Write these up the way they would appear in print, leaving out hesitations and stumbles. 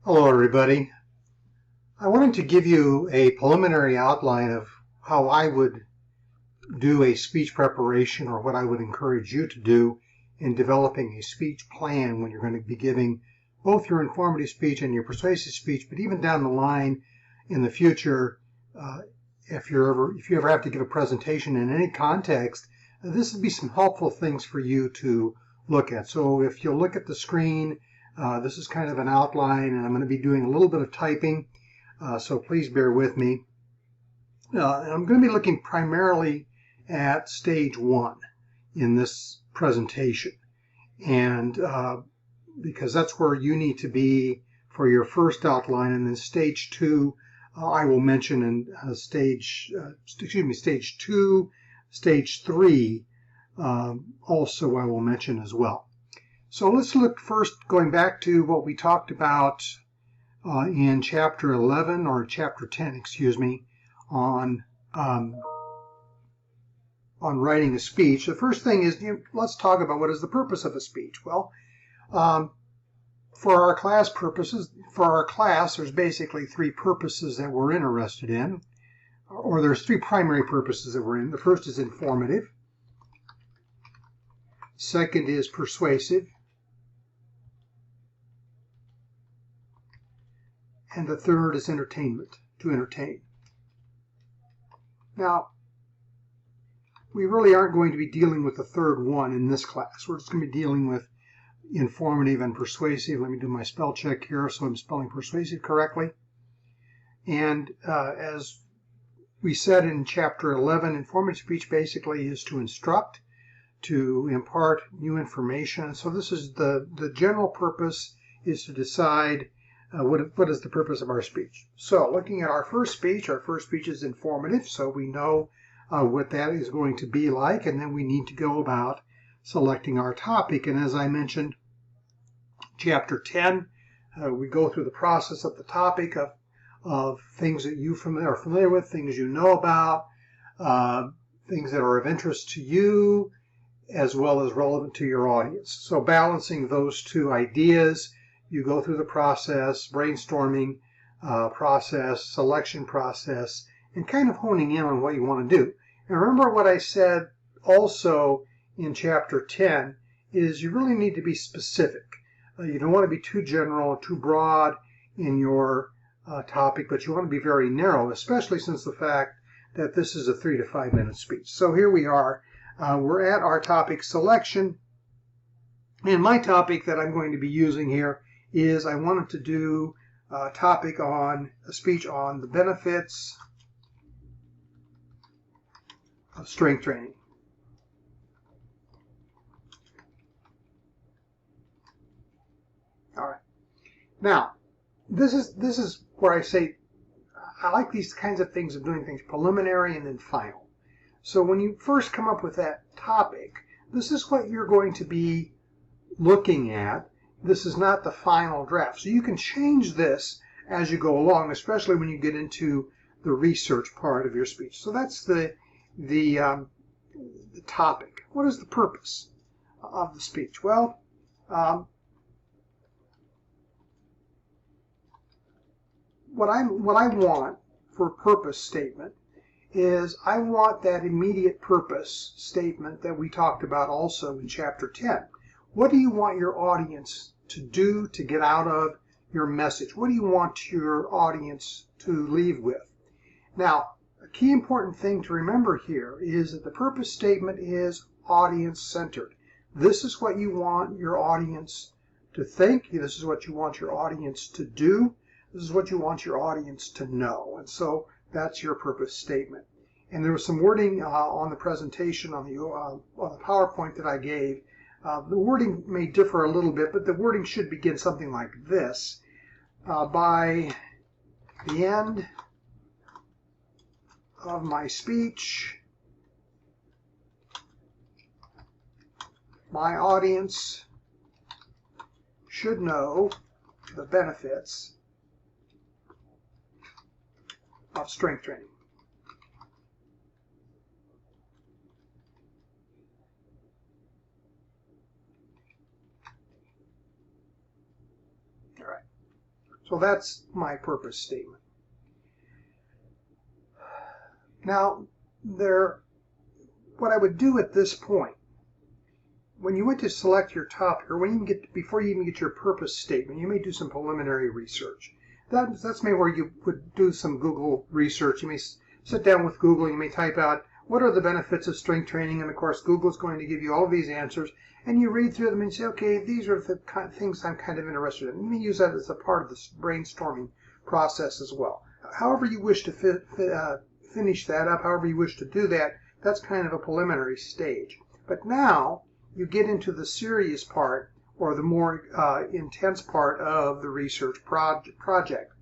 Hello everybody. I wanted to give you a preliminary outline of how I would do a speech preparation, or what I would encourage you to do in developing a speech plan when you're going to be giving both your informative speech and your persuasive speech. But even down the line in the future, if you ever have to give a presentation in any context, this would be some helpful things for you to look at. So if you'll look at the screen, this is kind of an outline, and I'm going to be doing a little bit of typing, so please bear with me. I'm going to be looking primarily at stage 1 in this presentation, and because that's where you need to be for your first outline, and then stage 2 I will mention, and stage 2, stage 3 also I will mention as well. So let's look first, going back to what we talked about in chapter 11, or chapter 10, excuse me, on writing a speech. The first thing is, let's talk about what is the purpose of a speech. Well, for our class purposes, there's basically 3 purposes that we're interested in, or there's 3 primary purposes that we're in. The first is informative. Second is persuasive. And the third is entertainment, to entertain. Now, we really aren't going to be dealing with the third one in this class. We're just going to be dealing with informative and persuasive. Let me do my spell check here so I'm spelling persuasive correctly. And as we said in chapter 11, informative speech basically is to instruct, to impart new information. So this is the general purpose, is to decide what is the purpose of our speech. So looking at our first speech is informative, so we know what that is going to be like, and then we need to go about selecting our topic. And as I mentioned, chapter 10, we go through the process of the topic of things that you are familiar with, things you know about, things that are of interest to you, as well as relevant to your audience. So balancing those 2 ideas, you go through the process, brainstorming process, selection process, and kind of honing in on what you want to do. And remember what I said also in chapter 10 is you really need to be specific. You don't want to be too general or too broad in your topic, but you want to be very narrow, especially since the fact that this is a 3 to 5 minute speech. So here we are. We're at our topic selection, and my topic that I'm going to be using here is I wanted to do a speech on the benefits of strength training. All right. Now, this is where I say I like these kinds of things of doing things preliminary and then final. So when you first come up with that topic, this is what you're going to be looking at. This is not the final draft. So you can change this as you go along, especially when you get into the research part of your speech. So that's the topic. What is the purpose of the speech? Well, what I want for a purpose statement is I want that immediate purpose statement that we talked about also in chapter 10. What do you want your audience to do, to get out of your message? What do you want your audience to leave with? Now, a key important thing to remember here is that the purpose statement is audience-centered. This is what you want your audience to think. This is what you want your audience to do. This is what you want your audience to know. And so that's your purpose statement. And there was some wording on the presentation on the PowerPoint that I gave. The wording may differ a little bit, but the wording should begin something like this. By the end of my speech, my audience should know the benefits of strength training. So that's my purpose statement. Now, what I would do at this point, when you went to select your topic, or before you even get your purpose statement, you may do some preliminary research. That's maybe where you would do some Google research. You may sit down with Google, you may type out, what are the benefits of strength training? And of course, Google is going to give you all of these answers, and you read through them and say, okay, these are the kind of things I'm kind of interested in. You may use that as a part of this brainstorming process as well. However you wish to finish that up, however you wish to do that, that's kind of a preliminary stage. But now you get into the serious part, or the more intense part of the research project.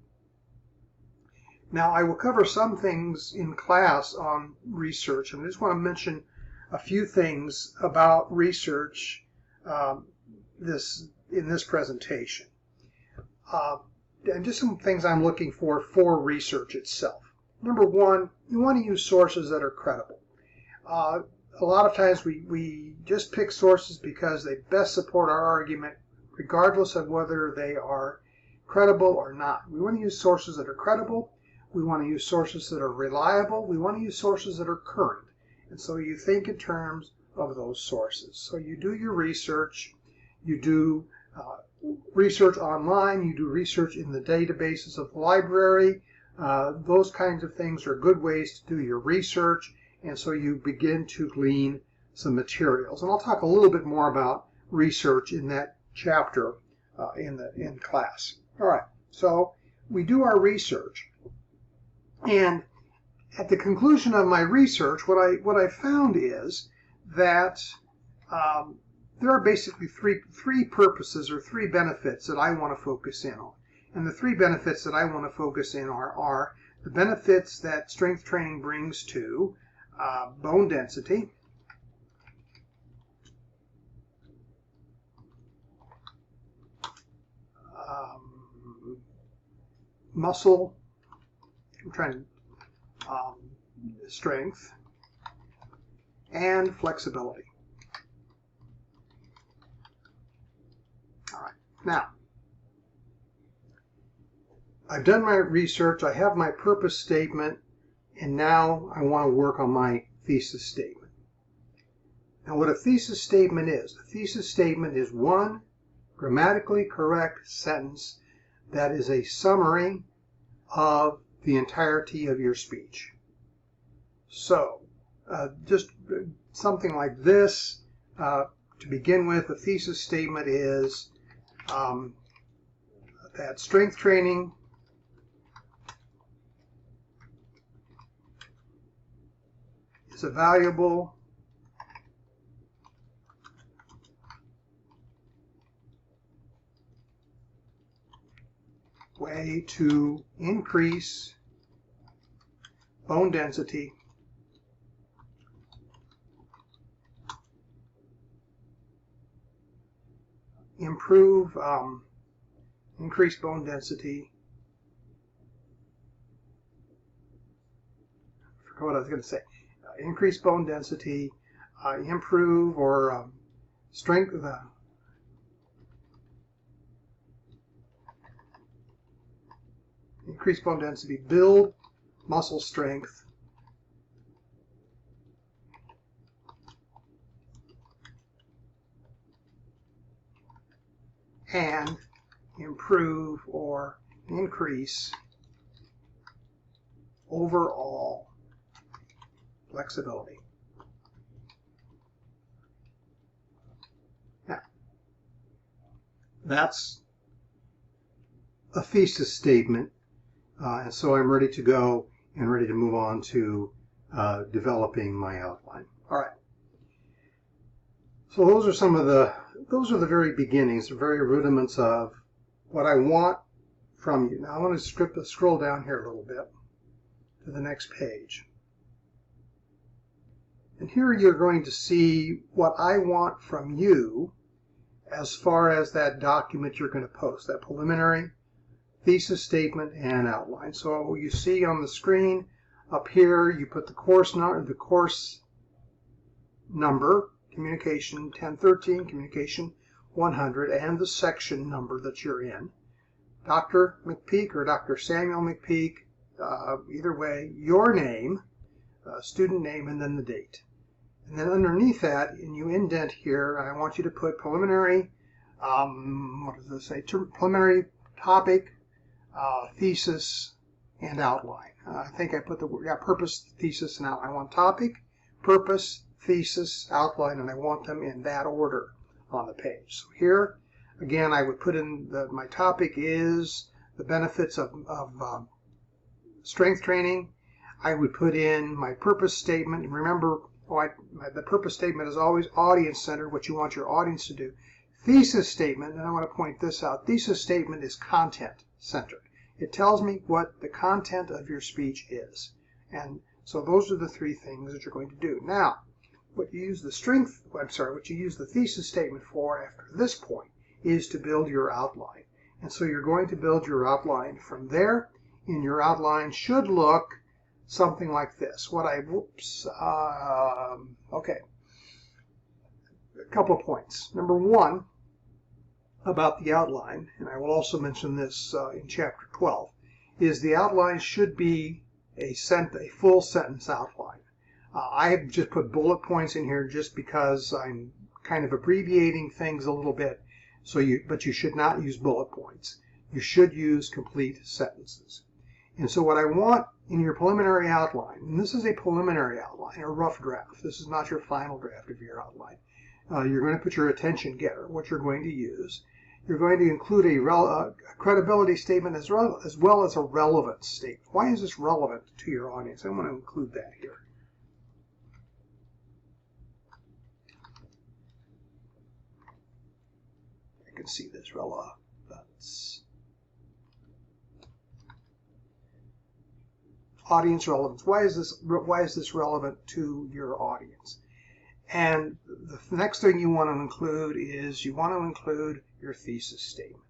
Now, I will cover some things in class on research, and I just want to mention a few things about research in this presentation. And just some things I'm looking for research itself. Number one, you want to use sources that are credible. A lot of times we just pick sources because they best support our argument, regardless of whether they are credible or not. We want to use sources that are credible. We want to use sources that are reliable. We want to use sources that are current. And so you think in terms of those sources. So you do your research. You do research online. You do research in the databases of the library. Those kinds of things are good ways to do your research. And so you begin to glean some materials. And I'll talk a little bit more about research in that chapter in class. All right, so we do our research. And at the conclusion of my research, what I found is that there are basically three purposes or three benefits that I want to focus in on. And the three benefits that I want to focus in are the benefits that strength training brings to bone density, muscle, strength, and flexibility. All right, now I've done my research, I have my purpose statement, and now I want to work on my thesis statement. Now, what a thesis statement is, one grammatically correct sentence that is a summary of the entirety of your speech. So, just something like this. To begin with, a thesis statement is that strength training is a valuable way to increase bone density increase bone density. I forgot what I was going to say. Increase bone density, improve or strengthen increase bone density, build muscle strength, and improve or increase overall flexibility. Now, that's a thesis statement, and so I'm ready to go and ready to move on to developing my outline. All right. So those are the very beginnings, the very rudiments of what I want from you. Now I want to scroll down here a little bit to the next page. And here you're going to see what I want from you as far as that document you're going to post, that preliminary thesis statement and outline. So you see on the screen up here, you put the course number, communication 1013, communication 100, and the section number that you're in. Dr. McPeak or Dr. Samuel McPeak, either way, your name, student name, and then the date. And then underneath that, and you indent here, I want you to put preliminary, what does this say? Preliminary topic, thesis, and outline. I think I put the word, purpose, thesis, and outline. I want topic, purpose, thesis, outline, and I want them in that order on the page. So here, again, I would put in my topic is the benefits of strength training. I would put in my purpose statement. And remember, the purpose statement is always audience-centered, what you want your audience to do. Thesis statement, and I want to point this out, thesis statement is content-centered. It tells me what the content of your speech is. And so those are the three things that you're going to do. Now, what you use the thesis statement for after this point is to build your outline. And so you're going to build your outline from there, and your outline should look something like this. Okay. A couple of points. Number one, about the outline, and I will also mention this in chapter 12, is the outline should be a full sentence outline. I've just put bullet points in here just because I'm kind of abbreviating things a little bit. But you should not use bullet points. You should use complete sentences. And so what I want in your preliminary outline, and this is a preliminary outline, a rough draft. This is not your final draft of your outline. You're going to put your attention getter, what you're going to use. You're going to include a credibility statement as well as a relevance statement. Why is this relevant to your audience? I want to include that here. I can see this relevance. Audience relevance. Why is this relevant to your audience? And the next thing you want to include is you want to include your thesis statement.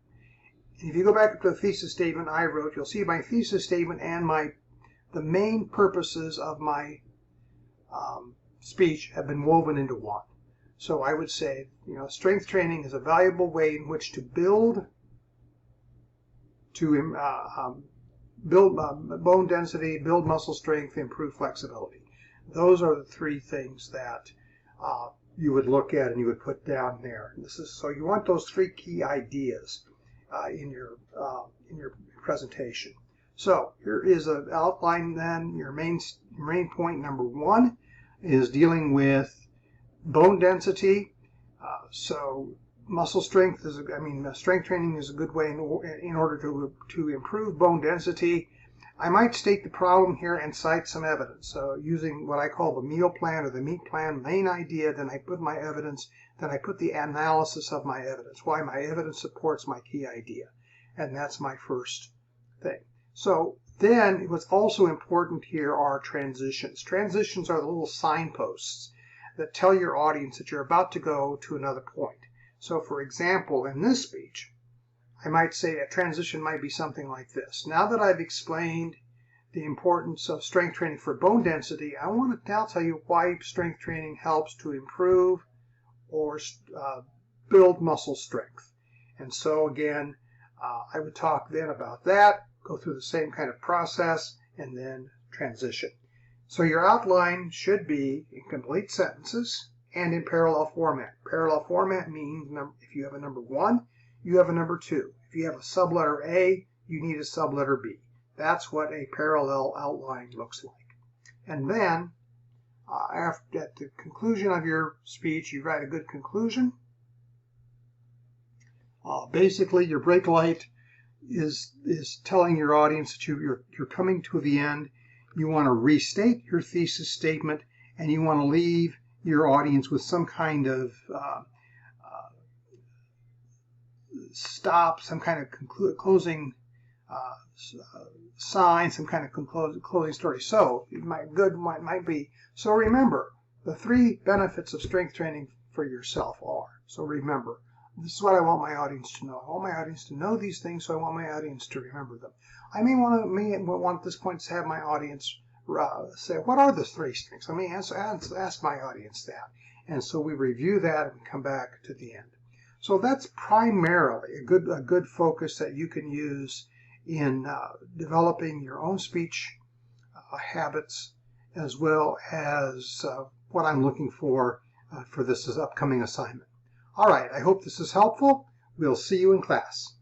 And if you go back to the thesis statement I wrote, you'll see my thesis statement and the main purposes of my speech have been woven into one. So I would say, strength training is a valuable way in which to build bone density, build muscle strength, improve flexibility. Those are the three things that you would look at and you would put down there. So you want those three key ideas in your presentation. So here is an outline then. Your main point number one is dealing with bone density. So muscle strength strength training is a good way in order to improve bone density. I might state the problem here and cite some evidence. So using what I call the meal plan or the meat plan, main idea, then I put my evidence, then I put the analysis of my evidence, why my evidence supports my key idea. And that's my first thing. So then what's also important here are transitions. Transitions are the little signposts that tell your audience that you're about to go to another point. So for example, in this speech, I might say a transition might be something like this. Now that I've explained the importance of strength training for bone density, I want to now tell you why strength training helps to improve or build muscle strength. And so again, I would talk then about that, go through the same kind of process, and then transition. So your outline should be in complete sentences and in parallel format. Parallel format means if you have a number 1, you have a number 2. If you have a subletter A, you need a subletter B. That's what a parallel outline looks like. And then, at the conclusion of your speech, you write a good conclusion. Basically, your break light is telling your audience that you're coming to the end. You want to restate your thesis statement, and you want to leave your audience with some kind of stop, some kind of closing sign, some kind of closing story. So it might be, so remember, the 3 benefits of strength training for yourself are, so remember, this is what I want my audience to know. I want my audience to know these things, so I want my audience to remember them. I may want at this point to have my audience say, what are the 3 strengths? Let me ask my audience that. And so we review that and come back to the end. So that's primarily a good focus that you can use in developing your own speech habits, as well as what I'm looking for this upcoming assignment. All right, I hope this is helpful. We'll see you in class.